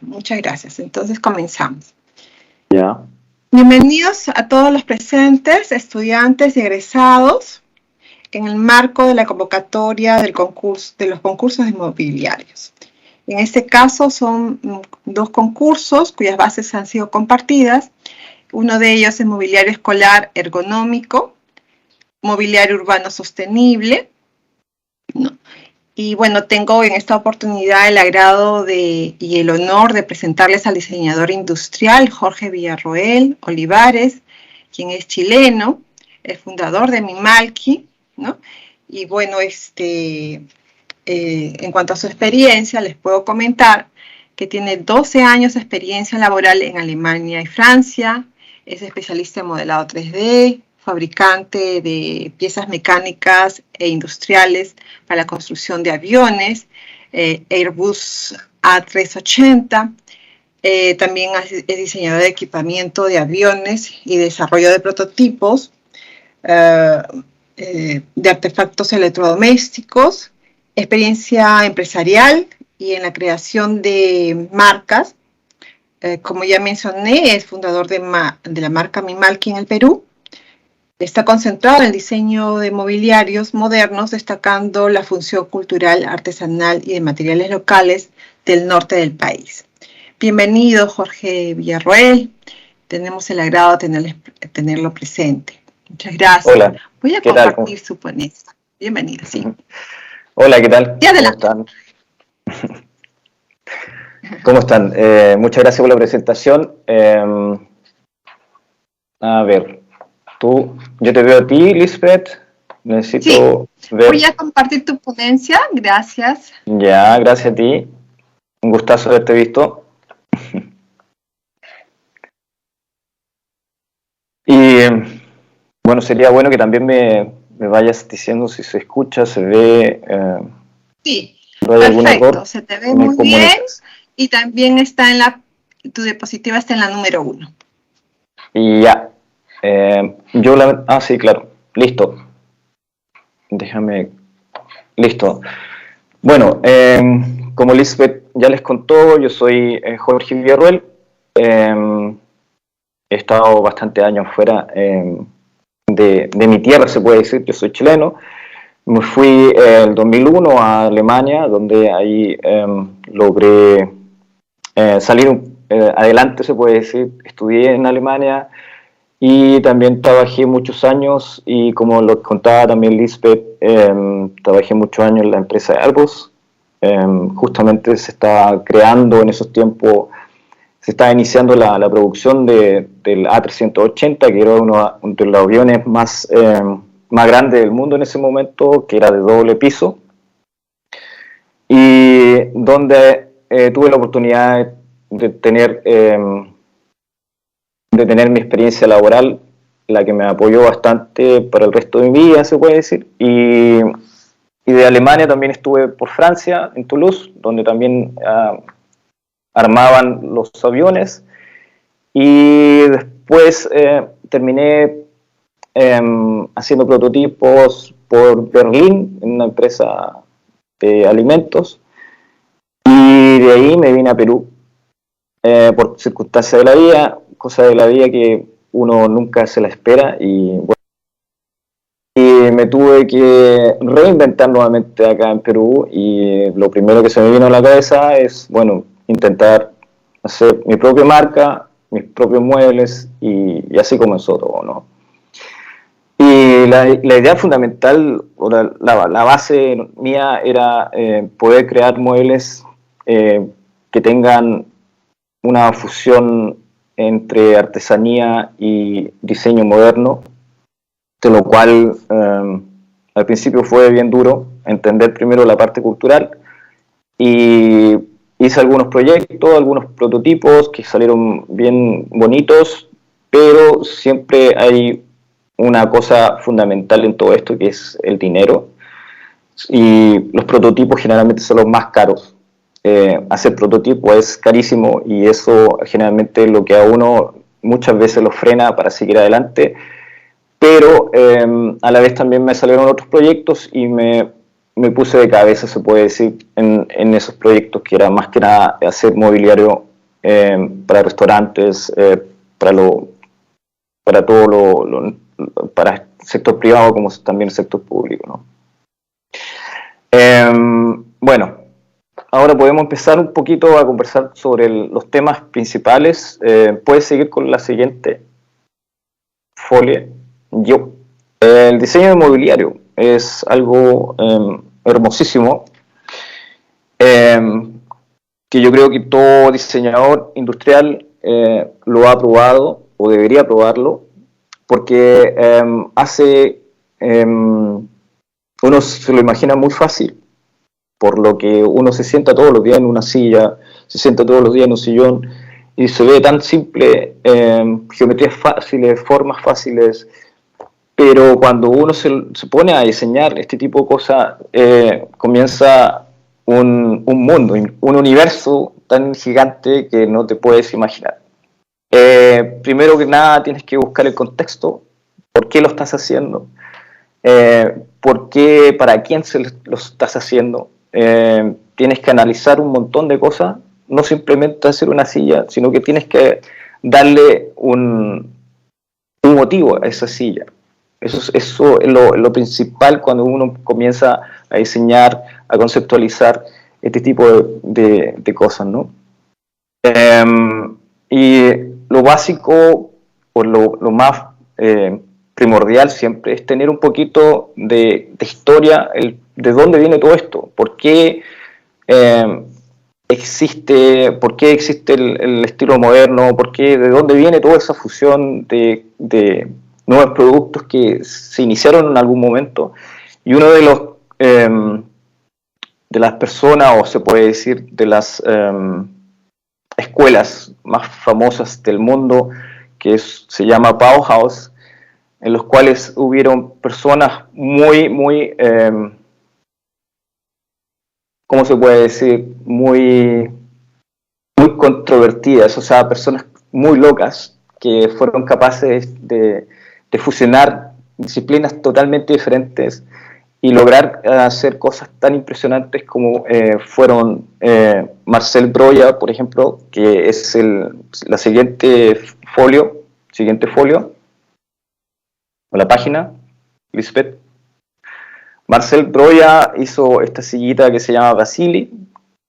muchas gracias. Entonces comenzamos. Ya. Bienvenidos a todos los presentes, estudiantes y egresados, en el marco de la convocatoria de los concursos inmobiliarios. En este caso son dos concursos cuyas bases han sido compartidas. Uno de ellos es mobiliario escolar ergonómico, mobiliario urbano sostenible, ¿no? Y bueno, tengo en esta oportunidad el agrado y el honor de presentarles al diseñador industrial Jorge Villarroel Olivares, quien es chileno, el fundador de Mimalki, ¿no? Y bueno, en cuanto a su experiencia, les puedo comentar que tiene 12 años de experiencia laboral en Alemania y Francia, es especialista en modelado 3D, fabricante de piezas mecánicas e industriales para la construcción de aviones, Airbus A380, también es diseñador de equipamiento de aviones y desarrollo de prototipos, de artefactos electrodomésticos, experiencia empresarial y en la creación de marcas. Como ya mencioné, es fundador de la marca Mimalki en el Perú. Está concentrado en el diseño de mobiliarios modernos, destacando la función cultural, artesanal y de materiales locales del norte del país. Bienvenido, Jorge Villarroel. Tenemos el agrado de tenerlo presente. Muchas gracias. Hola. Voy a compartir su ponencia. Bienvenido, sí. Hola, ¿qué tal? Y adelante. ¿Cómo están? Muchas gracias por la presentación. A ver, yo te veo a ti, Lisbeth. Necesito ver. Voy a compartir tu ponencia. Gracias. Ya, gracias a ti. Un gustazo haberte visto. Y bueno, sería bueno que también me vayas diciendo si se escucha, se ve. Sí, perfecto. Se te ve muy bien. Y también está tu diapositiva está en la número 1. Y ya. Sí, claro. Listo. Listo. Bueno, como Lisbeth ya les contó, yo soy Jorge Villarroel. He estado bastante años fuera de mi tierra, se puede decir. Yo soy chileno. Me fui en el 2001 a Alemania, donde ahí logré salir adelante, se puede decir. Estudié en Alemania y también trabajé muchos años, y como lo contaba también Lisbeth, trabajé muchos años en la empresa Airbus. Justamente se estaba creando en esos tiempos, se estaba iniciando la producción del A380, que era uno de los aviones más grande del mundo en ese momento, que era de doble piso, y donde tuve la oportunidad de tener mi experiencia laboral, la que me apoyó bastante para el resto de mi vida, se puede decir. Y de Alemania también estuve por Francia, en Toulouse, donde también armaban los aviones, y después terminé haciendo prototipos por Berlín, en una empresa de alimentos, y de ahí me vine a Perú por circunstancias de la vida, cosas de la vida que uno nunca se la espera, y bueno, y me tuve que reinventar nuevamente acá en Perú, y lo primero que se me vino a la cabeza es, bueno, intentar hacer mi propia marca, mis propios muebles, y así comenzó todo, ¿no? Y la idea fundamental, o la base mía era poder crear muebles que tengan una fusión entre artesanía y diseño moderno, de lo cual al principio fue bien duro entender primero la parte cultural, y hice algunos proyectos, algunos prototipos que salieron bien bonitos, pero siempre hay una cosa fundamental en todo esto, que es el dinero, y los prototipos generalmente son los más caros. Hacer prototipo es carísimo, y eso generalmente es lo que a uno muchas veces lo frena para seguir adelante, pero a la vez también me salieron otros proyectos y me puse de cabeza, se puede decir, en esos proyectos, que era más que nada hacer mobiliario para restaurantes, para todo para el sector privado como también el sector público, ¿no? Bueno, ahora podemos empezar un poquito a conversar sobre los temas principales. Puedes seguir con la siguiente folia. El diseño inmobiliario es algo hermosísimo, que yo creo que todo diseñador industrial lo ha probado o debería probarlo, porque uno se lo imagina muy fácil, por lo que uno se sienta todos los días en una silla, se sienta todos los días en un sillón, y se ve tan simple, geometrías fáciles, formas fáciles, pero cuando uno se pone a diseñar este tipo de cosas, comienza un mundo, un universo tan gigante que no te puedes imaginar. Primero que nada tienes que buscar el contexto, por qué lo estás haciendo, por qué, para quién lo estás haciendo. Tienes que analizar un montón de cosas, no simplemente hacer una silla, sino que tienes que darle un motivo a esa silla. Eso es lo principal cuando uno comienza a diseñar, a conceptualizar este tipo de cosas, ¿no? Y lo básico, o lo más primordial siempre, es tener un poquito de historia, de dónde viene todo esto, por qué existe el estilo moderno, de dónde viene toda esa fusión de nuevos productos que se iniciaron en algún momento. Y uno de las personas, o se puede decir, de las escuelas más famosas del mundo, se llama Bauhaus, en los cuales hubieron personas muy ¿cómo se puede decir? Muy controvertidas, o sea, personas muy locas que fueron capaces de fusionar disciplinas totalmente diferentes y lograr hacer cosas tan impresionantes como fueron Marcel Breuer, por ejemplo, que es la siguiente folio, o la página, Lisbeth. Marcel Breuer hizo esta sillita que se llama Vasili,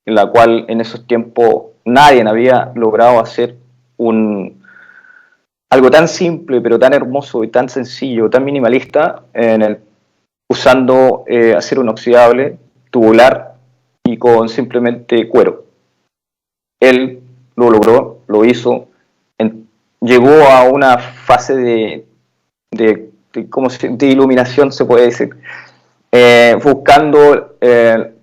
en la cual en esos tiempos nadie había logrado hacer algo tan simple, pero tan hermoso y tan sencillo, tan minimalista, usando acero inoxidable, tubular y con simplemente cuero. Él lo logró, lo hizo, llegó a una fase de iluminación, se puede decir, buscando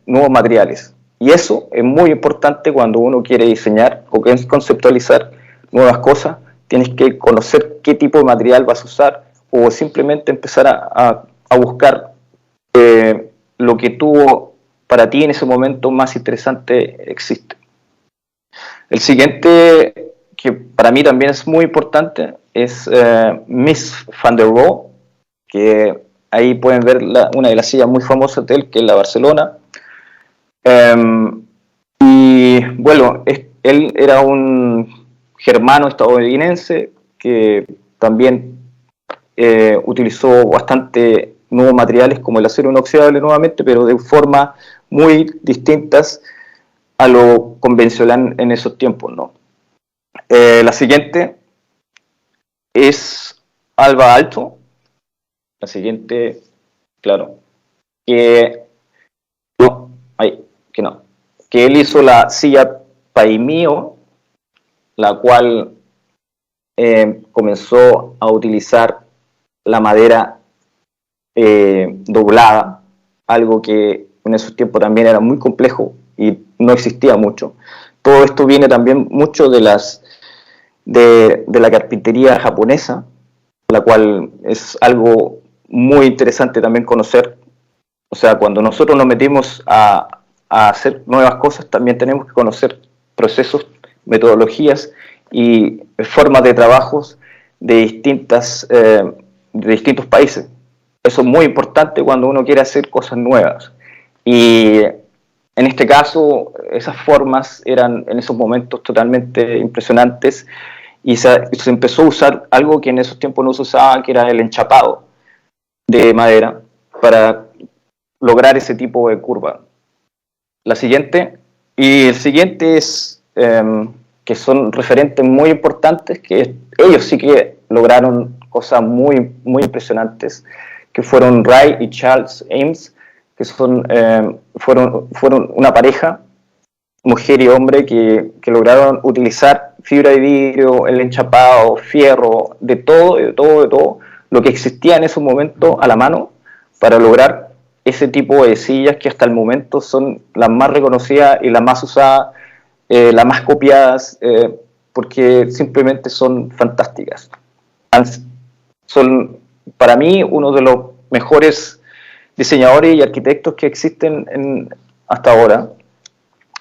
nuevos materiales. Y eso es muy importante cuando uno quiere diseñar o quiere conceptualizar nuevas cosas. Tienes que conocer qué tipo de material vas a usar, o simplemente empezar a buscar lo que para ti en ese momento más interesante existe. El siguiente, que para mí también es muy importante, es Mies van der Rohe, que ahí pueden ver una de las sillas muy famosas de él, que es la Barcelona. Y bueno, él era un germano estadounidense que también utilizó bastante nuevos materiales como el acero inoxidable nuevamente, pero de formas muy distintas a lo convencional en esos tiempos, ¿no? La siguiente es Alvar Aalto. La siguiente, claro, que él hizo la silla Paimio, la cual comenzó a utilizar la madera doblada, algo que en esos tiempos también era muy complejo y no existía mucho. Todo esto viene también mucho de la carpintería japonesa, la cual es algo muy interesante también conocer. O sea, cuando nosotros nos metimos a hacer nuevas cosas, también tenemos que conocer procesos, metodologías y formas de trabajos de distintos países. Eso es muy importante cuando uno quiere hacer cosas nuevas. Y En este caso, esas formas eran en esos momentos totalmente impresionantes y se empezó a usar algo que en esos tiempos no se usaba, que era el enchapado de madera, para lograr ese tipo de curva. La siguiente, y el siguiente es que son referentes muy importantes, que ellos sí que lograron cosas muy, muy impresionantes, que fueron Ray y Charles Ames, que fueron una pareja, mujer y hombre, que lograron utilizar fibra de vidrio, el enchapado, fierro, de todo lo que existía en ese momento a la mano para lograr ese tipo de sillas que hasta el momento son las más reconocidas y las más usadas, las más copiadas, porque simplemente son fantásticas. Son para mí uno de los mejores diseñadores y arquitectos que existen hasta ahora,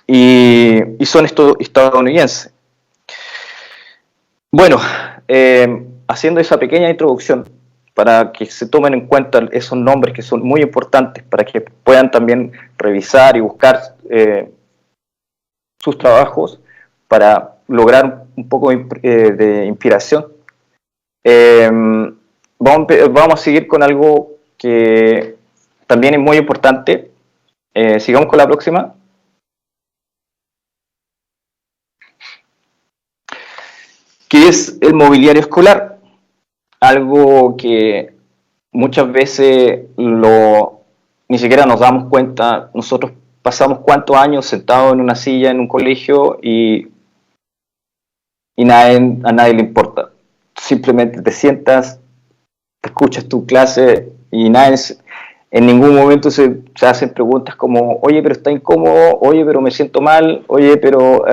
y son estadounidenses. Bueno, haciendo esa pequeña introducción para que se tomen en cuenta esos nombres que son muy importantes, para que puedan también revisar y buscar sus trabajos para lograr un poco de inspiración. Vamos a seguir con algo que también es muy importante. Sigamos con la próxima. Que es el mobiliario escolar, algo que muchas veces ni siquiera nos damos cuenta. Nosotros pasamos cuántos años sentados en una silla en un colegio y a nadie le importa. Simplemente te sientas, te escuchas tu clase y en ningún momento se hacen preguntas como, oye, pero está incómodo, oye, pero me siento mal, oye, pero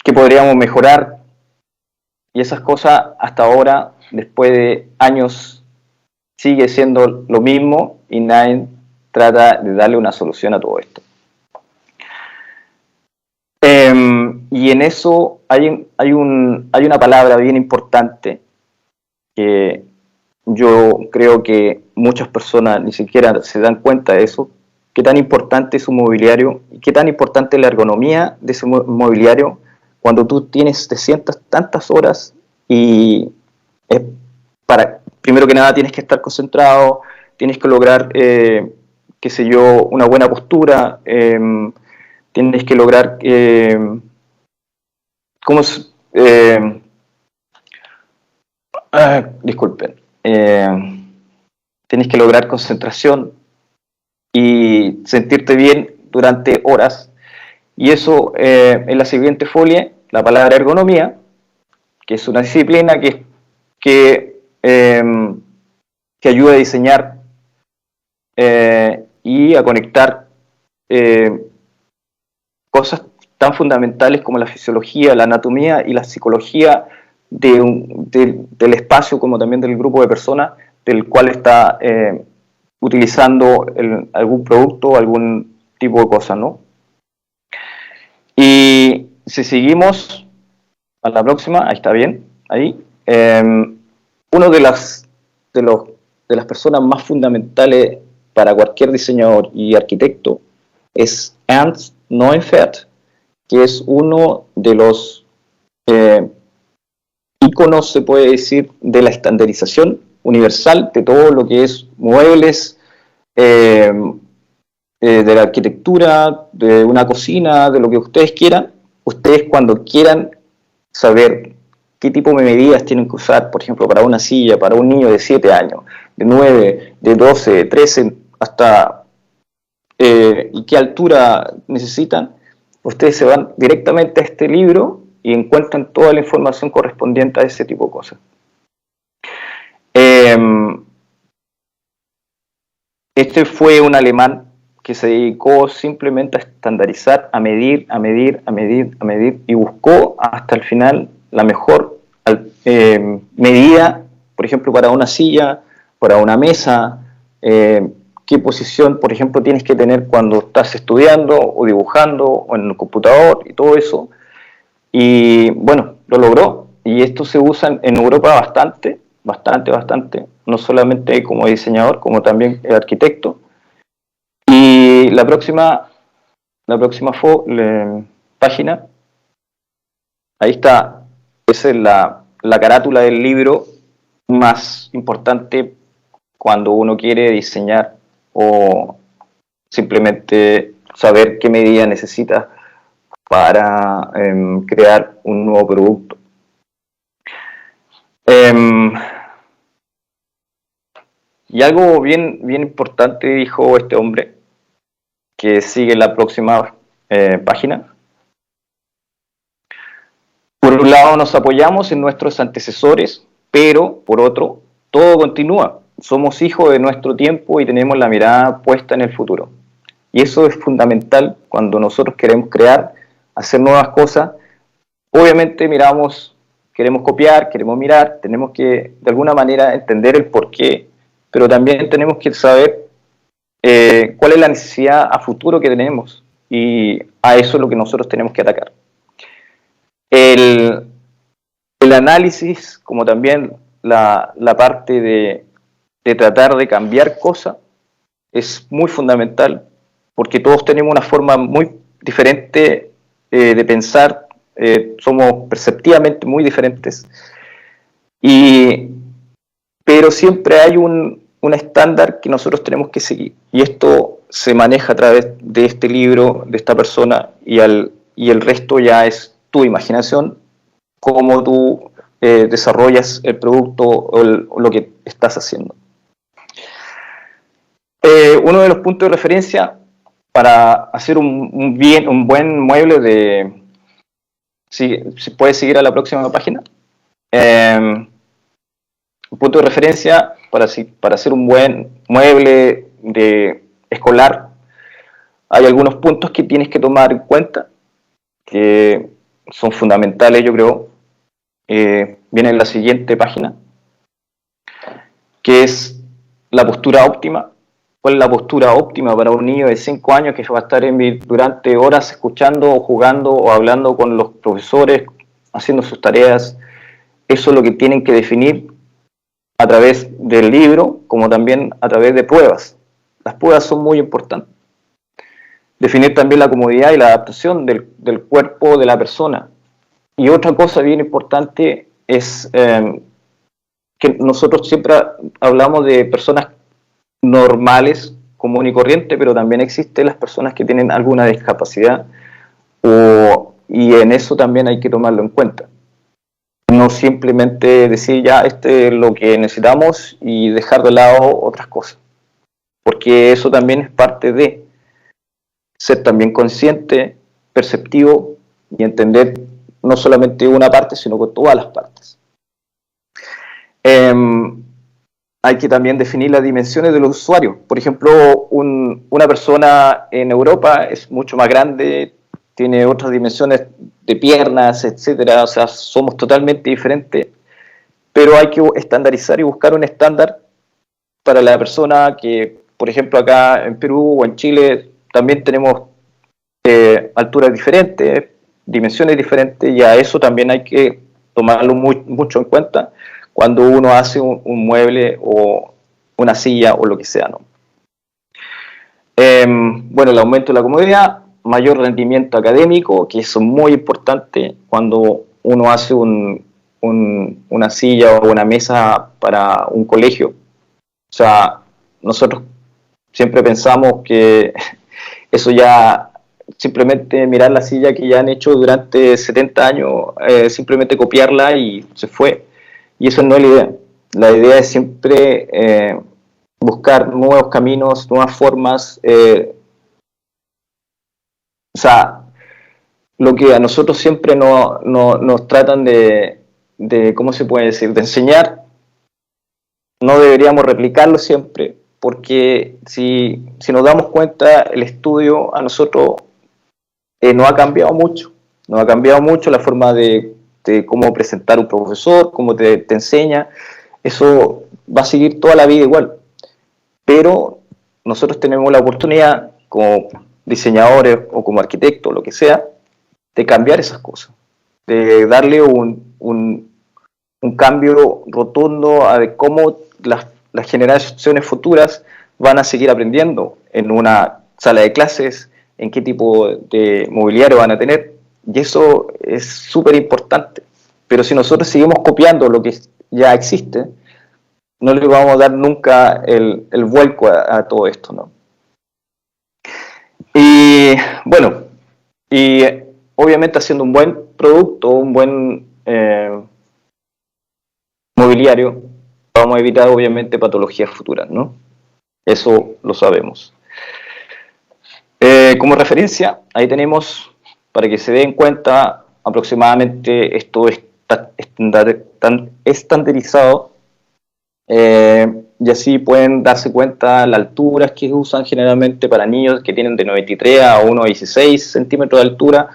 ¿qué podríamos mejorar? Y esas cosas hasta ahora, después de años, sigue siendo lo mismo y nadie trata de darle una solución a todo esto. Y en eso hay una palabra bien importante que yo creo que muchas personas ni siquiera se dan cuenta de eso, qué tan importante es un mobiliario y qué tan importante es la ergonomía de ese mobiliario cuando tú te sientas tantas horas y primero que nada tienes que estar concentrado, tienes que lograr, qué sé yo, una buena postura, tienes que lograr, disculpen, tienes que lograr concentración y sentirte bien durante horas. Y eso, en la siguiente folia, la palabra ergonomía, que es una disciplina que ayuda a diseñar y a conectar cosas tan fundamentales como la fisiología, la anatomía y la psicología del espacio, como también del grupo de personas del cual está utilizando algún producto o algún tipo de cosa, ¿no? Y si seguimos a la próxima, ahí está bien, ahí. Uno de las personas más fundamentales para cualquier diseñador y arquitecto es Ernst Neuferth, que es uno de los íconos, se puede decir, de la estandarización universal de todo lo que es muebles, de la arquitectura, de una cocina, de lo que ustedes quieran. Ustedes, cuando quieran saber qué tipo de medidas tienen que usar, por ejemplo, para una silla, para un niño de 7 años, de 9, de 12, de 13, hasta y qué altura necesitan, ustedes se van directamente a este libro y encuentran toda la información correspondiente a ese tipo de cosas. Este fue un alemán que se dedicó simplemente a estandarizar, a medir, y buscó hasta el final la mejor medida, por ejemplo, para una silla, para una mesa, qué posición, por ejemplo, tienes que tener cuando estás estudiando o dibujando o en el computador y todo eso. Y bueno, lo logró, y esto se usa en Europa bastante, no solamente como diseñador, como también arquitecto. Y la próxima página, ahí está, esa es la carátula del libro más importante cuando uno quiere diseñar o simplemente saber qué medida necesita para crear un nuevo producto. Y algo bien importante dijo este hombre, que sigue la próxima página. Por un lado nos apoyamos en nuestros antecesores, pero por otro, todo continúa. Somos hijos de nuestro tiempo y tenemos la mirada puesta en el futuro. Y eso es fundamental cuando nosotros queremos crear, hacer nuevas cosas. Obviamente queremos copiar, queremos mirar, tenemos que de alguna manera entender el porqué, pero también tenemos que saber cuál es la necesidad a futuro que tenemos, y a eso es lo que nosotros tenemos que atacar. El análisis, como también la parte de tratar de cambiar cosas, es muy fundamental, porque todos tenemos una forma muy diferente de pensar, somos perceptivamente muy diferentes, pero siempre hay un estándar que nosotros tenemos que seguir, y esto se maneja a través de este libro, de esta persona, y el resto ya es tu imaginación, cómo tú desarrollas el producto o lo que estás haciendo. Uno de los puntos de referencia para hacer un buen mueble si puedes seguir a la próxima página. Un punto de referencia para hacer un buen mueble escolar. Hay algunos puntos que tienes que tomar en cuenta, que son fundamentales, yo creo. Viene en la siguiente página, que es la postura óptima. ¿Cuál es la postura óptima para un niño de 5 años que va a estar durante horas escuchando o jugando o hablando con los profesores, haciendo sus tareas? Eso es lo que tienen que definir a través del libro, como también a través de pruebas. Las pruebas son muy importantes. Definir también la comodidad y la adaptación del cuerpo de la persona. Y otra cosa bien importante es que nosotros siempre hablamos de personas normales, común y corriente, pero también existen las personas que tienen alguna discapacidad, y en eso también hay que tomarlo en cuenta. No simplemente decir ya este es lo que necesitamos y dejar de lado otras cosas, porque eso también es parte de ser también consciente, perceptivo y entender no solamente una parte, sino con todas las partes. Hay que también definir las dimensiones de los usuarios. Por ejemplo, una persona en Europa es mucho más grande, tiene otras dimensiones de piernas, etcétera. O sea, somos totalmente diferentes, pero hay que estandarizar y buscar un estándar para la persona que, por ejemplo, acá en Perú o en Chile también tenemos alturas diferentes, dimensiones diferentes, y a eso también hay que tomarlo mucho en cuenta cuando uno hace un mueble o una silla o lo que sea, ¿no? Bueno, el aumento de la comodidad, mayor rendimiento académico, que eso es muy importante cuando uno hace una silla o una mesa para un colegio. O sea, nosotros siempre pensamos que eso ya, simplemente mirar la silla que ya han hecho durante 70 años, simplemente copiarla y se fue. Y eso no es la idea. La idea es siempre buscar nuevos caminos, nuevas formas. O sea, lo que a nosotros siempre nos tratan de, ¿cómo se puede decir?, de enseñar, no deberíamos replicarlo siempre, porque si nos damos cuenta, el estudio a nosotros no ha cambiado mucho. No ha cambiado mucho la forma de cómo presentar un profesor, cómo te enseña. Eso va a seguir toda la vida igual. Pero nosotros tenemos la oportunidad, como diseñadores o como arquitectos, lo que sea, de cambiar esas cosas, de darle un cambio rotundo a cómo las generaciones futuras van a seguir aprendiendo en una sala de clases, en qué tipo de mobiliario van a tener, y eso es súper importante. Pero si nosotros seguimos copiando lo que ya existe, no le vamos a dar nunca el vuelco a todo esto, ¿no? Y bueno, y obviamente haciendo un buen producto, un buen mobiliario, vamos a evitar obviamente patologías futuras, ¿no? Eso lo sabemos. Como referencia, ahí tenemos, para que se den cuenta, aproximadamente esto está estandarizado, y así pueden darse cuenta las alturas que usan generalmente para niños que tienen de 93 a 1,16 centímetros de altura,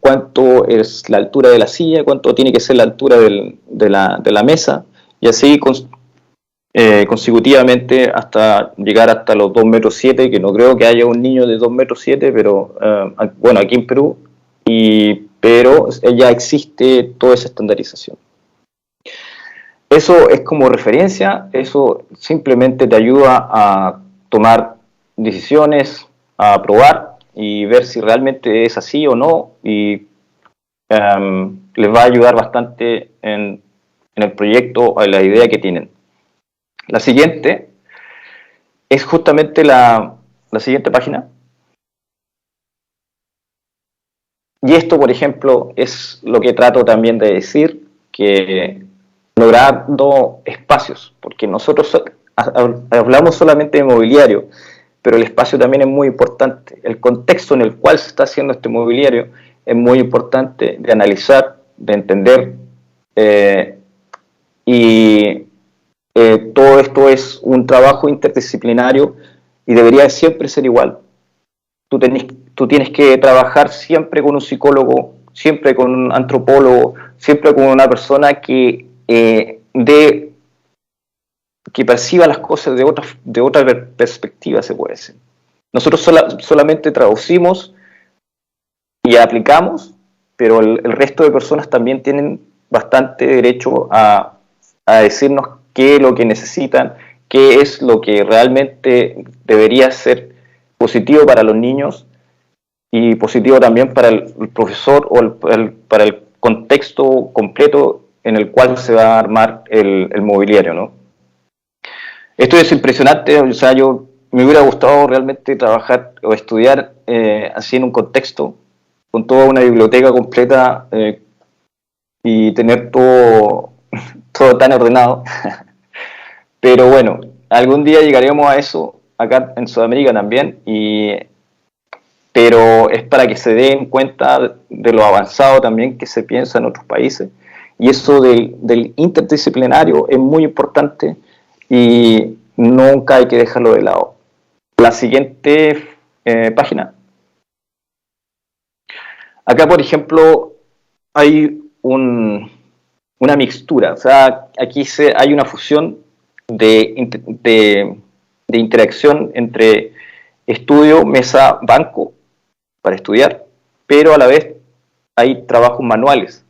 cuánto es la altura de la silla, cuánto tiene que ser la altura de la mesa, y así consecutivamente hasta llegar hasta los 2,7 metros, que no creo que haya un niño de 2,7 metros, pero bueno, aquí en Perú, pero ya existe toda esa estandarización. Eso es como referencia, eso simplemente te ayuda a tomar decisiones, a probar y ver si realmente es así o no, y les va a ayudar bastante en el proyecto o en la idea que tienen. La siguiente es justamente la siguiente página. Y esto, por ejemplo, es lo que trato también de decir, que logrando espacios, porque nosotros hablamos solamente de mobiliario, pero el espacio también es muy importante. El contexto en el cual se está haciendo este mobiliario es muy importante de analizar, de entender, y todo esto es un trabajo interdisciplinario y debería siempre ser igual. Tú tienes que trabajar siempre con un psicólogo, siempre con un antropólogo, siempre con una persona que perciba las cosas de otra perspectiva, se puede decir. Nosotros solamente traducimos y aplicamos, pero el resto de personas también tienen bastante derecho a decirnos qué es lo que necesitan, qué es lo que realmente debería ser positivo para los niños y positivo también para el profesor o para el contexto completo en el cual se va a armar el mobiliario, ¿no? Esto es impresionante, o sea, yo me hubiera gustado realmente trabajar o estudiar así en un contexto, con toda una biblioteca completa, y tener todo, todo tan ordenado. Pero bueno, algún día llegaremos a eso, acá en Sudamérica también, pero es para que se den cuenta de lo avanzado también que se piensa en otros países. Y eso del interdisciplinario es muy importante y nunca hay que dejarlo de lado. La siguiente página. Acá, por ejemplo, hay una mixtura, o sea, aquí hay una fusión de interacción entre estudio, mesa, banco para estudiar, pero a la vez hay trabajos manuales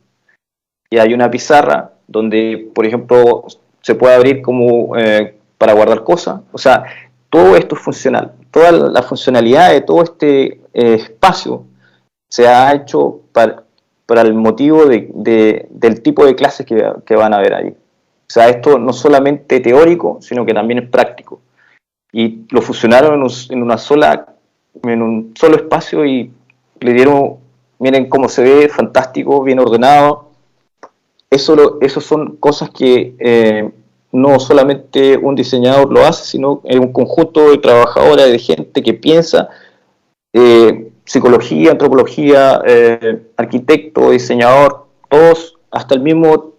y hay una pizarra donde, por ejemplo, se puede abrir como para guardar cosas. O sea, todo esto es funcional. Toda la funcionalidad de todo este espacio se ha hecho para el motivo del tipo de clases que van a haber ahí. O sea, esto no solamente teórico, sino que también es práctico. Y lo fusionaron en un solo espacio y le dieron, miren cómo se ve, fantástico, bien ordenado. Eso son cosas que no solamente un diseñador lo hace, sino es un conjunto de trabajadores, de gente que piensa, psicología, antropología, arquitecto, diseñador, todos, hasta el mismo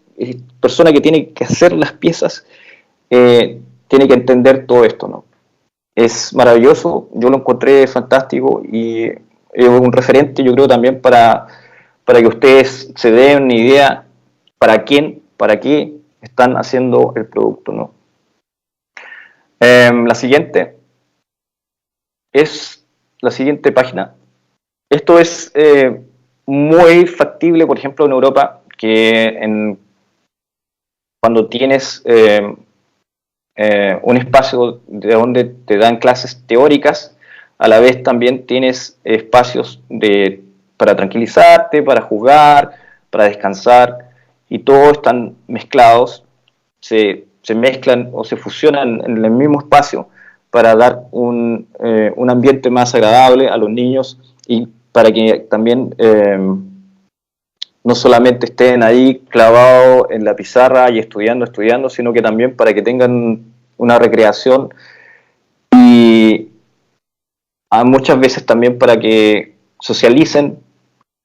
persona que tiene que hacer las piezas, tiene que entender todo esto, ¿no? Es maravilloso, yo lo encontré fantástico y es un referente, yo creo, también para que ustedes se den una idea para qué están haciendo el producto, ¿no? La siguiente es la siguiente página. Esto es muy factible, por ejemplo, en Europa, que cuando tienes un espacio de donde te dan clases teóricas, a la vez también tienes espacios para tranquilizarte, para jugar, para descansar, y todos están mezclados, se mezclan o se fusionan en el mismo espacio para dar un ambiente más agradable a los niños y para que también no solamente estén ahí clavados en la pizarra y estudiando, sino que también para que tengan una recreación y muchas veces también para que socialicen,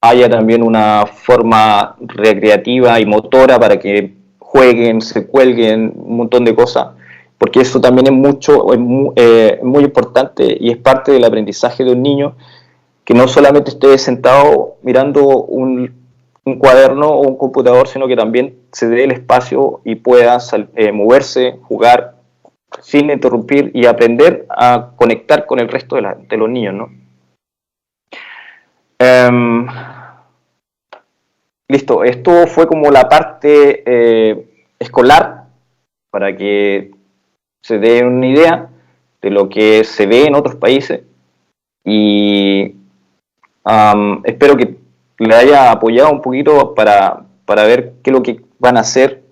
haya también una forma recreativa y motora para que jueguen, se cuelguen, un montón de cosas, porque eso también es muy importante y es parte del aprendizaje de un niño, que no solamente esté sentado mirando un cuaderno o un computador, sino que también se dé el espacio y pueda moverse, jugar sin interrumpir y aprender a conectar con el resto de los niños, ¿no? Listo, esto fue como la parte escolar, para que se den una idea de lo que se ve en otros países, y espero que le haya apoyado un poquito para ver qué es lo que van a hacer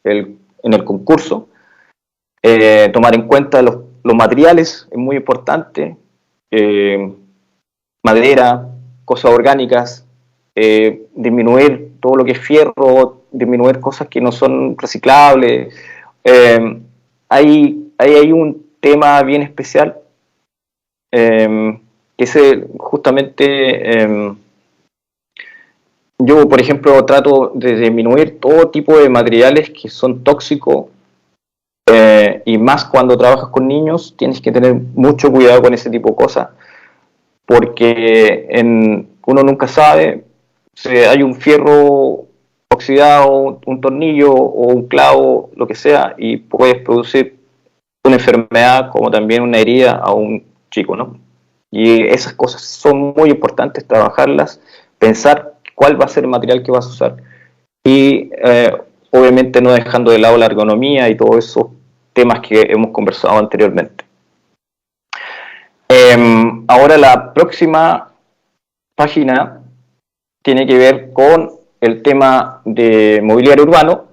en el concurso. Tomar en cuenta los materiales es muy importante, madera, cosas orgánicas, disminuir todo lo que es fierro, disminuir cosas que no son reciclables. Hay un tema bien especial, que es justamente, yo por ejemplo trato de disminuir todo tipo de materiales que son tóxicos, y más cuando trabajas con niños tienes que tener mucho cuidado con ese tipo de cosas, porque uno nunca sabe si hay un fierro oxidado, un tornillo o un clavo, lo que sea, y puedes producir una enfermedad como también una herida a un chico, ¿no? Y esas cosas son muy importantes, trabajarlas, pensar cuál va a ser el material que vas a usar y obviamente no dejando de lado la ergonomía y todos esos temas que hemos conversado anteriormente. Ahora la próxima página tiene que ver con el tema de mobiliario urbano,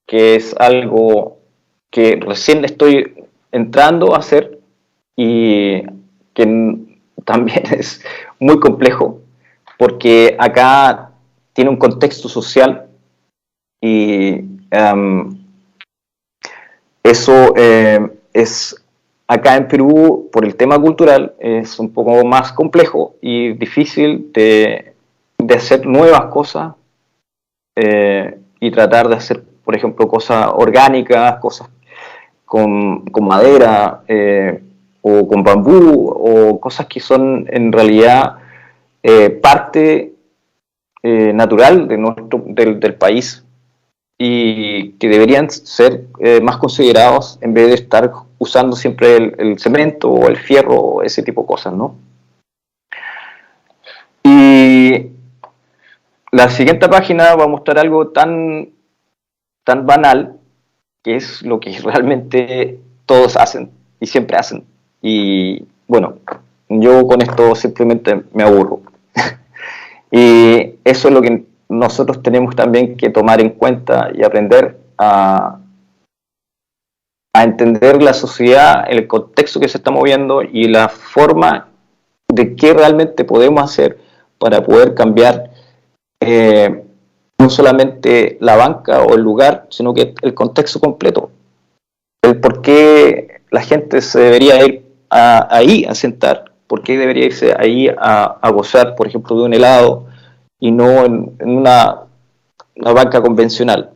que es algo que recién estoy entrando a hacer y que también es muy complejo, porque acá tiene un contexto social y eso es acá en Perú, por el tema cultural, es un poco más complejo y difícil de hacer nuevas cosas y tratar de hacer, por ejemplo, cosas orgánicas, cosas con madera o con bambú, o cosas que son en realidad parte natural del país y que deberían ser más considerados en vez de estar usando siempre el cemento o el fierro o ese tipo de cosas, ¿no? Y la siguiente página va a mostrar algo tan banal, que es lo que realmente todos hacen y siempre hacen. Y bueno, yo con esto simplemente me aburro. Y eso es lo que nosotros tenemos también que tomar en cuenta y aprender a entender la sociedad, el contexto que se está moviendo y la forma de qué realmente podemos hacer para poder cambiar no solamente la banca o el lugar, sino que el contexto completo. El por qué la gente se debería ir ahí a sentar, por qué debería irse ahí a gozar, por ejemplo, de un helado y no en una banca convencional,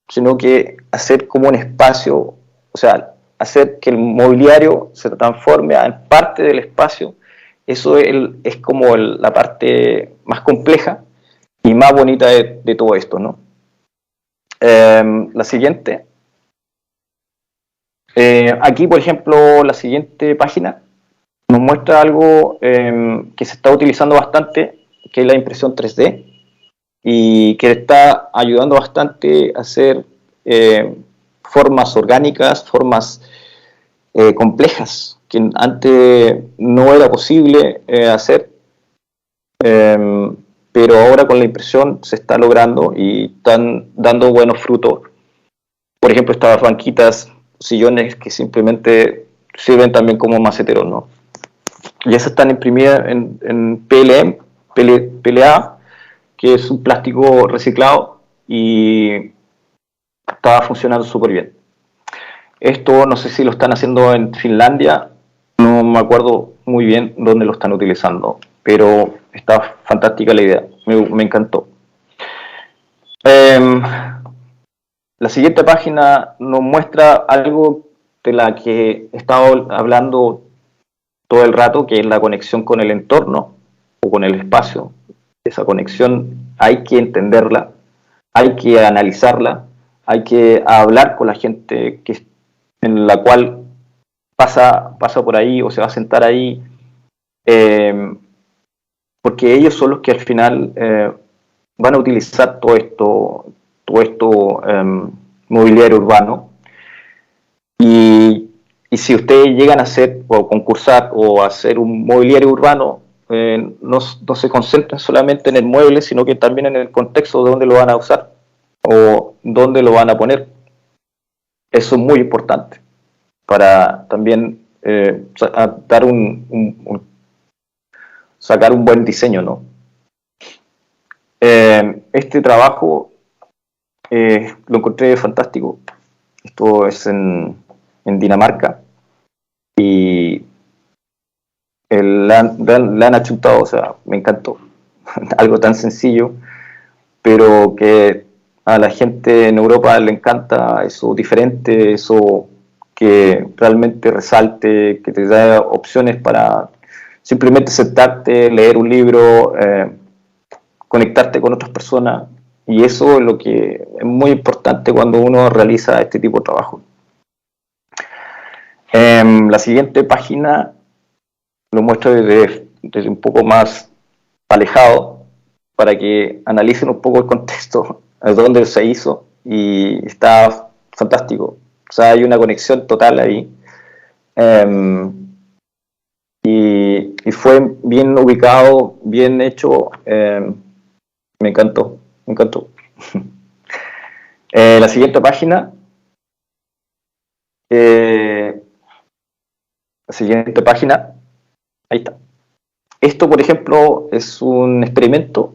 sino que hacer como un espacio, o sea, hacer que el mobiliario se transforme en parte del espacio. Eso es como la parte más compleja y más bonita de todo esto, ¿no? La siguiente. Aquí, por ejemplo, la siguiente página nos muestra algo que se está utilizando bastante, que es la impresión 3D, y que está ayudando bastante a hacer formas orgánicas, formas complejas, que antes no era posible hacer, pero ahora con la impresión se está logrando y están dando buenos frutos. Por ejemplo, estas banquitas, sillones que simplemente sirven también como maceteros, ¿no? Y esas están imprimidas en PLM, PLA, que es un plástico reciclado y estaba funcionando súper bien. Esto no sé si lo están haciendo en Finlandia, no me acuerdo muy bien dónde lo están utilizando, pero está fantástica la idea, me encantó. La siguiente página nos muestra algo de la que he estado hablando todo el rato, que es la conexión con el entorno o con el espacio. Esa conexión hay que entenderla, hay que analizarla, hay que hablar con la gente en la cual pasa por ahí o se va a sentar ahí, porque ellos son los que al final van a utilizar todo esto mobiliario urbano. Y si ustedes llegan a hacer o concursar o hacer un mobiliario urbano, no se concentran solamente en el mueble, sino que también en el contexto de dónde lo van a usar o dónde lo van a poner. Eso es muy importante para también dar sacar un buen diseño, ¿no? Este trabajo lo encontré fantástico. Esto es en Dinamarca y la han achutado, o sea, me encantó. Algo tan sencillo, pero que a la gente en Europa le encanta, eso diferente, eso que realmente resalte, que te da opciones para simplemente sentarte, leer un libro, conectarte con otras personas, y eso es lo que es muy importante cuando uno realiza este tipo de trabajo. La siguiente página lo muestro desde un poco más alejado para que analicen un poco el contexto, de dónde se hizo, y está fantástico. O sea, hay una conexión total ahí. Y fue bien ubicado, bien hecho. Me encantó, me encantó. La siguiente página. La siguiente página. Ahí está. Esto, por ejemplo, es un experimento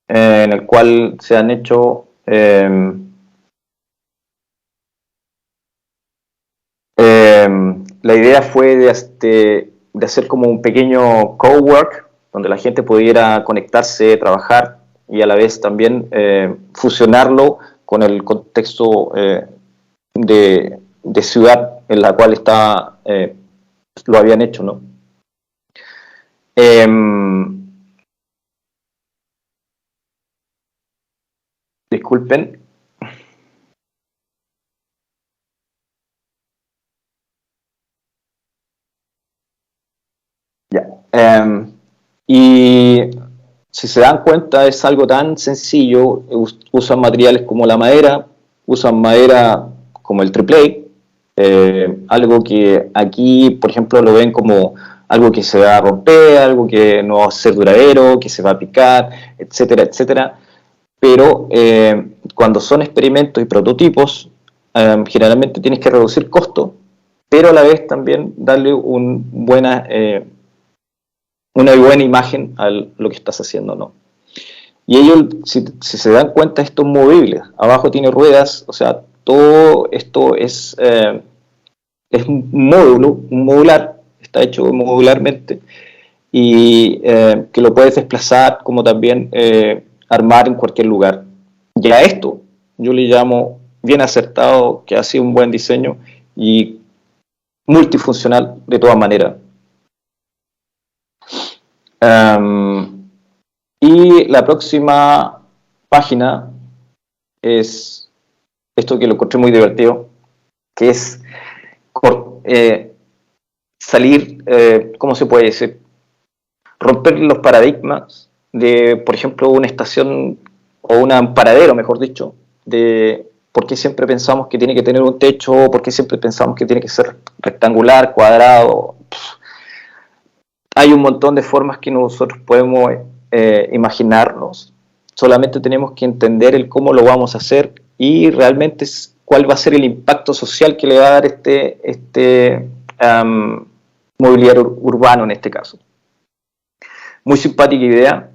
en el cual se han hecho la idea fue de hacer como un pequeño cowork donde la gente pudiera conectarse, trabajar y a la vez también fusionarlo con el contexto de ciudad en la cual lo habían hecho, ¿no? Disculpen. Ya. Y si se dan cuenta, es algo tan sencillo. Usan materiales como la madera, usan madera como el triple A, algo que aquí, por ejemplo, lo ven como algo que se va a romper, algo que no va a ser duradero, que se va a picar, etcétera, etcétera. Pero cuando son experimentos y prototipos, generalmente tienes que reducir costos, pero a la vez también darle una buena imagen a lo que estás haciendo, ¿no? Y ellos, si se dan cuenta, esto es movible. Abajo tiene ruedas, o sea, todo esto es un modular, está hecho modularmente, y que lo puedes desplazar como también armar en cualquier lugar. Y a esto yo le llamo bien acertado, que ha sido un buen diseño y multifuncional de todas maneras. Y la próxima página es esto que lo encontré muy divertido, que es salir, ¿cómo se puede decir? Romper los paradigmas de, por ejemplo, una estación o un paradero, mejor dicho, de ¿Por qué siempre pensamos que tiene que tener un techo? ¿Por qué siempre pensamos que tiene que ser rectangular, cuadrado? Hay un montón de formas que nosotros podemos imaginarnos. Solamente tenemos que entender el cómo lo vamos a hacer y realmente cuál va a ser el impacto social que le va a dar este mobiliario urbano en este caso. Muy simpática idea,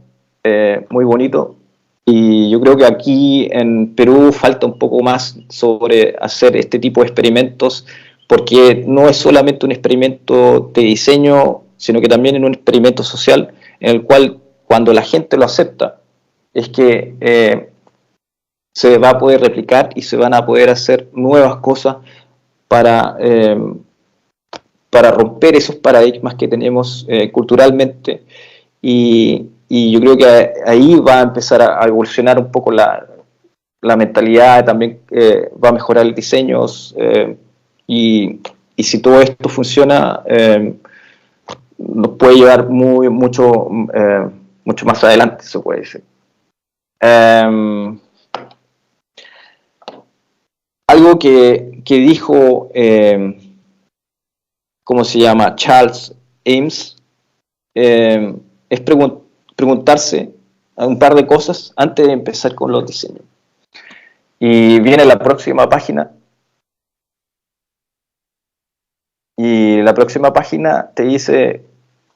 muy bonito, y yo creo que aquí en Perú falta un poco más sobre hacer este tipo de experimentos, porque no es solamente un experimento de diseño, sino que también es un experimento social en el cual cuando la gente lo acepta es que se va a poder replicar y se van a poder hacer nuevas cosas para, para romper esos paradigmas que tenemos culturalmente, y yo creo que ahí va a empezar a evolucionar un poco la mentalidad, también va a mejorar el diseño, y si todo esto funciona, nos puede llevar mucho más adelante, se puede decir. Algo que dijo, ¿cómo se llama? Charles Eames, es preguntarse un par de cosas antes de empezar con los diseños. Y viene la próxima página. Y la próxima página te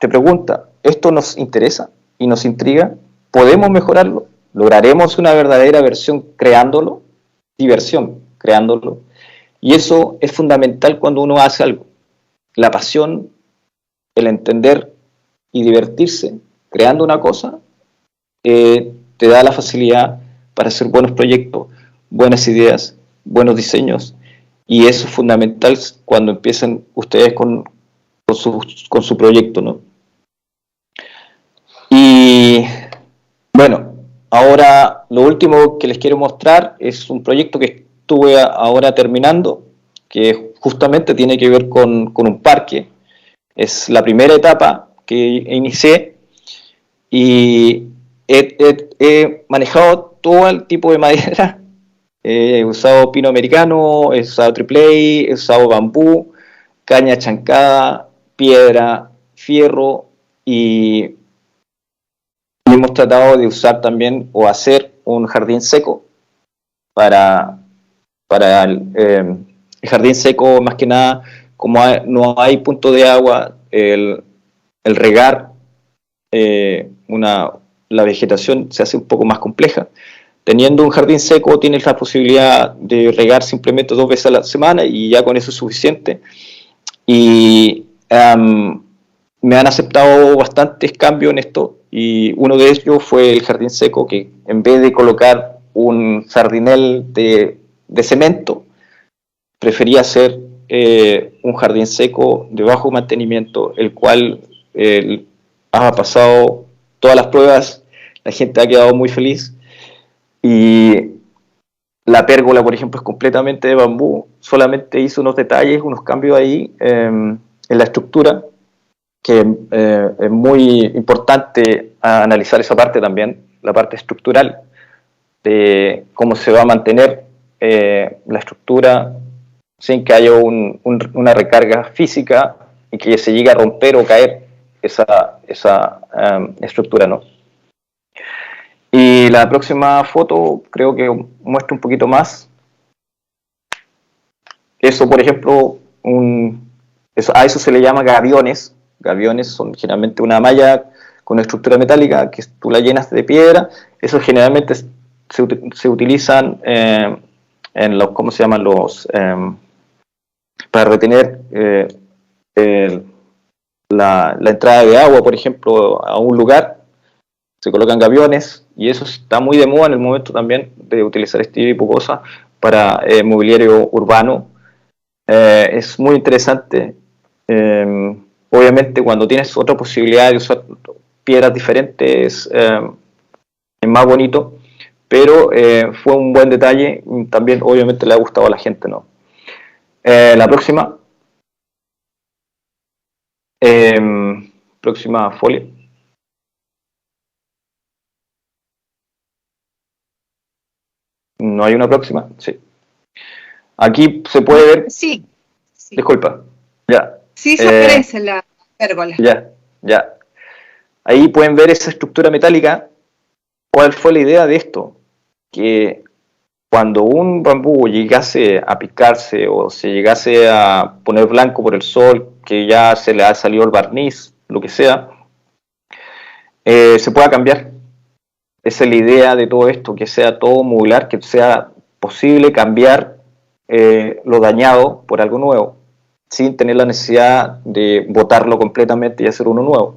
pregunta, ¿esto nos interesa y nos intriga? ¿Podemos mejorarlo? ¿Lograremos una verdadera versión creándolo? Diversión, creándolo. Y eso es fundamental cuando uno hace algo. La pasión, el entender y divertirse creando una cosa, te da la facilidad para hacer buenos proyectos, buenas ideas, buenos diseños, y eso es fundamental cuando empiezan ustedes con su proyecto, ¿no? Y bueno, ahora lo último que les quiero mostrar es un proyecto que estuve ahora terminando, que justamente tiene que ver con un parque. Es la primera etapa que inicié, y he manejado todo el tipo de madera. He usado pino americano, he usado triple A, he usado bambú, caña chancada, piedra, fierro, y hemos tratado de usar también o hacer un jardín seco para el jardín seco, más que nada, como no hay punto de agua, el regar la vegetación se hace un poco más compleja. Teniendo un jardín seco tienes la posibilidad de regar simplemente 2 veces a la semana y ya con eso es suficiente. Y me han aceptado bastantes cambios en esto, y uno de ellos fue el jardín seco, que en vez de colocar un jardinel de cemento, prefería hacer un jardín seco de bajo mantenimiento, el cual ha pasado todas las pruebas, la gente ha quedado muy feliz, y la pérgola, por ejemplo, es completamente de bambú. Solamente hice unos detalles, unos cambios ahí en la estructura, que es muy importante analizar esa parte también, la parte estructural, de cómo se va a mantener la estructura sin que haya una recarga física y que se llegue a romper o caer esa estructura, ¿no? Y la próxima foto creo que muestra un poquito más. Eso, por ejemplo, a eso se le llama gaviones. Gaviones son generalmente una malla con una estructura metálica que tú la llenas de piedra. Eso generalmente se utilizan en los, ¿cómo se llaman? Para retener la entrada de agua, por ejemplo, a un lugar. Se colocan gaviones, y eso está muy de moda en el momento también de utilizar este tipo de cosas para mobiliario urbano. Es muy interesante. Obviamente cuando tienes otra posibilidad de usar piedras diferentes es más bonito, pero fue un buen detalle y también obviamente le ha gustado a la gente, ¿no? La próxima folia. ¿No hay una próxima? Sí. Aquí se puede ver, Sí, sí. disculpa, ya, Sí se eh, aparece la pérgola. ya, ya. Ahí pueden ver esa estructura metálica. ¿Cuál fue la idea de esto? Que cuando un bambú llegase a picarse o se llegase a poner blanco por el sol, que ya se le ha salido el barniz, lo que sea, se pueda cambiar. Esa es la idea de todo esto, que sea todo modular, que sea posible cambiar lo dañado por algo nuevo, sin tener la necesidad de botarlo completamente y hacer uno nuevo.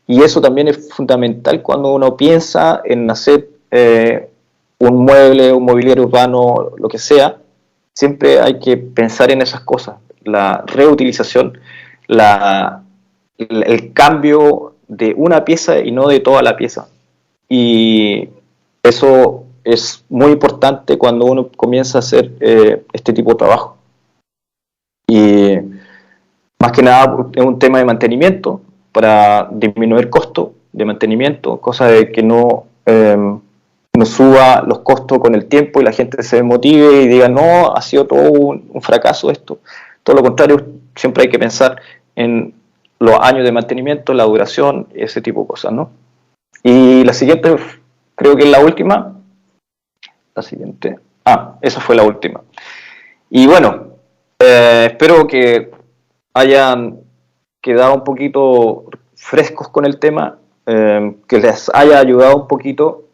Y eso también es fundamental cuando uno piensa en hacer un mueble, un mobiliario urbano, lo que sea. Siempre hay que pensar en esas cosas, la reutilización, el cambio de una pieza y no de toda la pieza. Y eso es muy importante cuando uno comienza a hacer este tipo de trabajo. Y más que nada es un tema de mantenimiento para disminuir costo de mantenimiento, cosa de que no suba los costos con el tiempo y la gente se motive y diga, no, ha sido todo un fracaso esto. Todo lo contrario, siempre hay que pensar en los años de mantenimiento, la duración, ese tipo de cosas, ¿no? Y la siguiente, creo que es la última. La siguiente. Ah, esa fue la última. Y bueno, espero que hayan quedado un poquito frescos con el tema, que les haya ayudado un poquito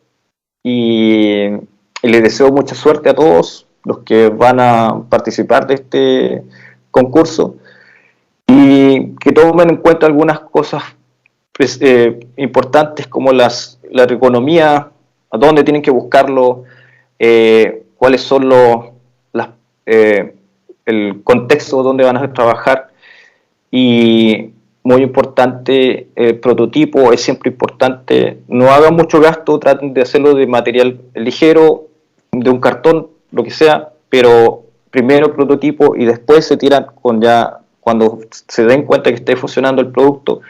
y les deseo mucha suerte a todos los que van a participar de este concurso y que tomen en cuenta algunas cosas pues, importantes como la economía, a dónde tienen que buscarlo, cuáles son las, eh, el contexto donde van a trabajar y muy importante, el prototipo es siempre importante, no hagan mucho gasto, traten de hacerlo de material ligero, de un cartón, lo que sea, pero primero el prototipo y después se tiran con ya, cuando se den cuenta que esté funcionando el producto,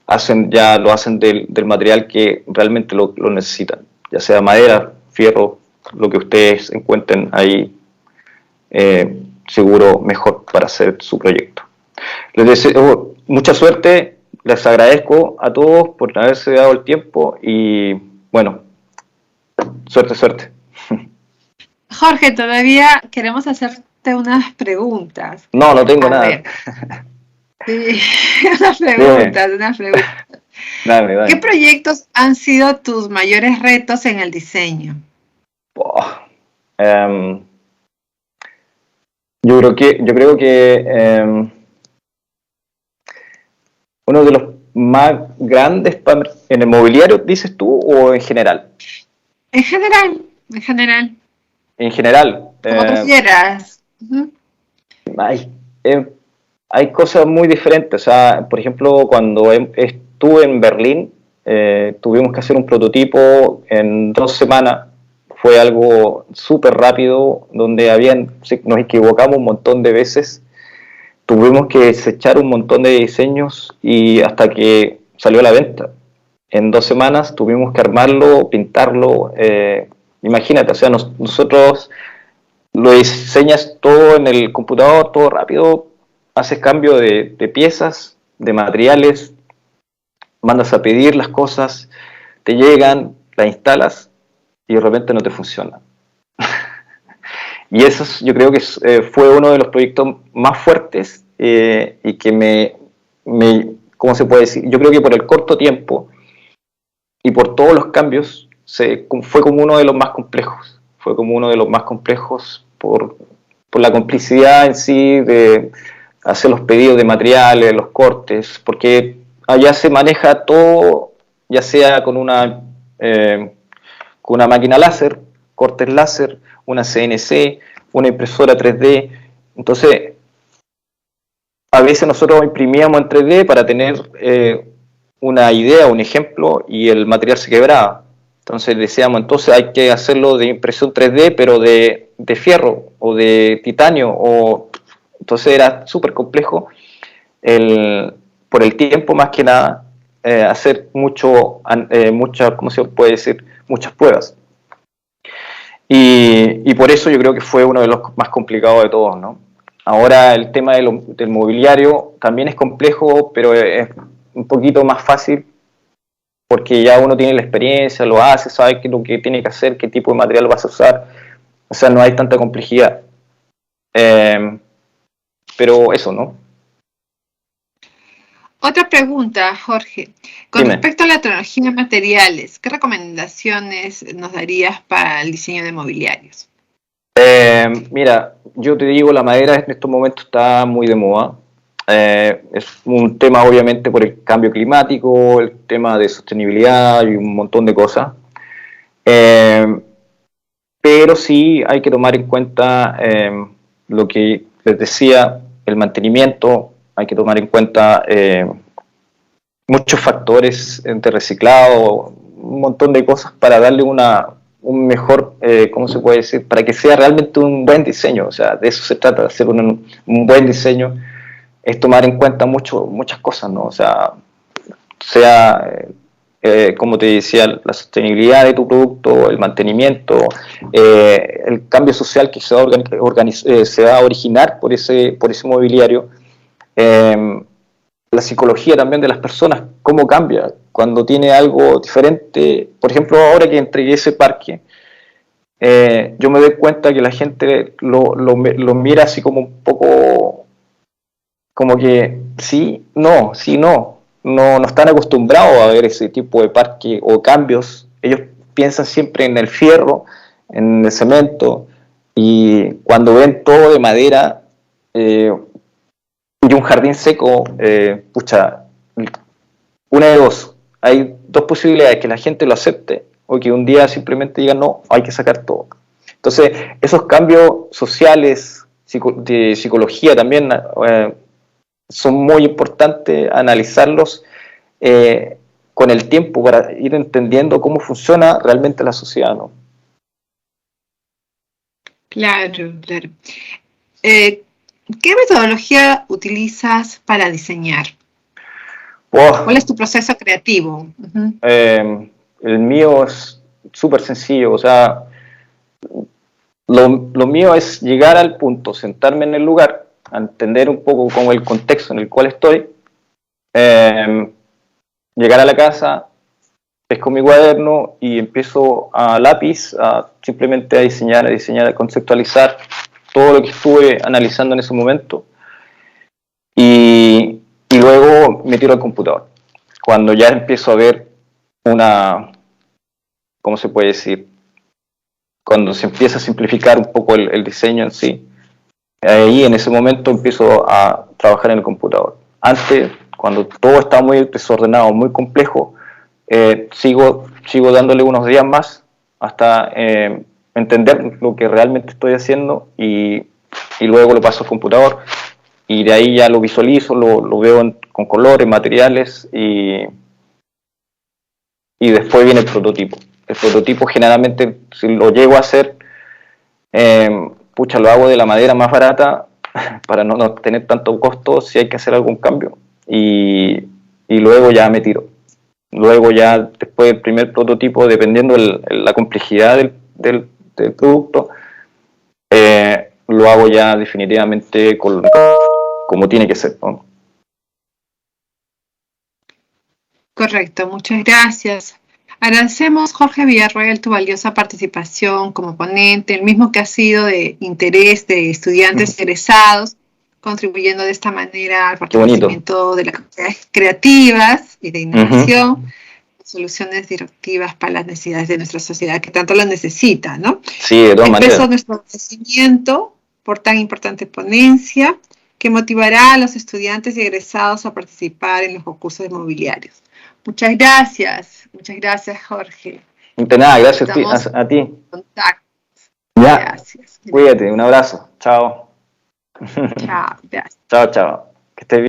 lo hacen del material que realmente lo necesitan, ya sea madera, fierro, lo que ustedes encuentren ahí seguro mejor para hacer su proyecto. Les deseo mucha suerte, les agradezco a todos por haberse dado el tiempo y bueno, suerte, suerte. Jorge, todavía queremos hacerte unas preguntas. No, no tengo A nada. ver, sí, unas Dime, preguntas, unas preguntas. dame, ¿Qué dame. proyectos han sido tus mayores retos en el diseño? Oh, um, yo creo que uno de los más grandes en el mobiliario, dices tú, o en general. En general, en general, En general, como prefieras. Ujú. hay, eh, hay cosas muy diferentes. O sea, por ejemplo, cuando estuve en Berlín, tuvimos que hacer un prototipo en 2 semanas. Fue algo súper rápido, donde nos equivocamos un montón de veces. Tuvimos que desechar un montón de diseños y hasta que salió a la venta. En 2 semanas tuvimos que armarlo, pintarlo. Imagínate, o sea, nosotros lo diseñas todo en el computador, todo rápido, haces cambio de piezas, de materiales, mandas a pedir las cosas, te llegan, las instalas y de repente no te funciona. Y eso yo creo que fue uno de los proyectos más fuertes y que ¿cómo se puede decir? Yo creo que por el corto tiempo y por todos los cambios fue como uno de los más complejos. Fue como uno de los más complejos por la complicidad en sí de hacer los pedidos de materiales, los cortes, porque allá se maneja todo, ya sea con una máquina láser, cortes láser, una CNC, una impresora 3D. Entonces, a veces nosotros imprimíamos en 3D para tener una idea, un ejemplo, y el material se quebraba. Entonces decíamos, entonces hay que hacerlo de impresión 3D, pero de fierro o de titanio. Entonces era súper complejo por el tiempo más que nada hacer muchas, ¿cómo se puede decir? Muchas pruebas. Y por eso yo creo que fue uno de los más complicados de todos, ¿no? Ahora el tema del mobiliario también es complejo, pero es un poquito más fácil porque ya uno tiene la experiencia, lo hace, sabe qué es lo que tiene que hacer, qué tipo de material vas a usar, o sea, no hay tanta complejidad. Pero eso, ¿no? Otra pregunta, Jorge. Con Dime. respecto a la tecnología de materiales, ¿qué recomendaciones nos darías para el diseño de mobiliarios? Mira, yo te digo, la madera en estos momentos está muy de moda. Es un tema obviamente por el cambio climático, el tema de sostenibilidad y un montón de cosas. Pero sí hay que tomar en cuenta lo que les decía, el mantenimiento, hay que tomar en cuenta muchos factores de reciclado, un montón de cosas para darle un mejor, ¿cómo se puede decir? Para que sea realmente un buen diseño, o sea, de eso se trata, de hacer un buen diseño, es tomar en cuenta muchas cosas, ¿no? O sea, como te decía, la sostenibilidad de tu producto, el mantenimiento, el cambio social que se va a originar por ese mobiliario, la psicología también de las personas, cómo cambia cuando tiene algo diferente. Por ejemplo, ahora que entregué ese parque, yo me doy cuenta que la gente lo mira así como un poco, como que sí, no están acostumbrados a ver ese tipo de parque o cambios. Ellos piensan siempre en el fierro, en el cemento, y cuando ven todo de madera y un jardín seco, pucha, una de dos, hay dos posibilidades: que la gente lo acepte o que un día simplemente diga no, hay que sacar todo. Entonces, esos cambios sociales, de psicología también, son muy importantes analizarlos con el tiempo para ir entendiendo cómo funciona realmente la sociedad, ¿no? Claro, claro. ¿Qué metodología utilizas para diseñar? ¿Cuál es tu proceso creativo? Uh-huh. El mío es súper sencillo, o sea, lo mío es llegar al punto, sentarme en el lugar, a entender un poco como el contexto en el cual estoy, llegar a la casa, pesco mi cuaderno y empiezo a lápiz simplemente a diseñar, a conceptualizar todo lo que estuve analizando en ese momento y luego me tiro al computador. Cuando ya empiezo a ver ¿cómo se puede decir? Cuando se empieza a simplificar un poco el diseño en sí, ahí en ese momento empiezo a trabajar en el computador. Antes, cuando todo está muy desordenado, muy complejo, sigo dándole unos días más hasta entender lo que realmente estoy haciendo y luego lo paso al computador y de ahí ya lo visualizo, lo veo con colores, materiales y después viene el prototipo. El prototipo generalmente, si lo llego a hacer, lo hago de la madera más barata para no tener tanto costo si hay que hacer algún cambio y luego ya me tiro. Luego ya después del primer prototipo, dependiendo la complejidad del producto, lo hago ya definitivamente como tiene que ser, ¿no? Correcto, muchas gracias. Agradecemos, Jorge Villarroel, tu valiosa participación como ponente, el mismo que ha sido de interés de estudiantes egresados, contribuyendo de esta manera al fortalecimiento de las capacidades creativas y de innovación, soluciones directivas para las necesidades de nuestra sociedad, que tanto las necesita, ¿no? Sí, de todas maneras. Expreso nuestro agradecimiento por tan importante ponencia, que motivará a los estudiantes y egresados a participar en los concursos inmobiliarios. Muchas gracias, Jorge. De nada, gracias a ti. Contacto. Ya. Gracias. Cuídate, un abrazo. Chao. Chao, gracias. Chao. Que estés bien.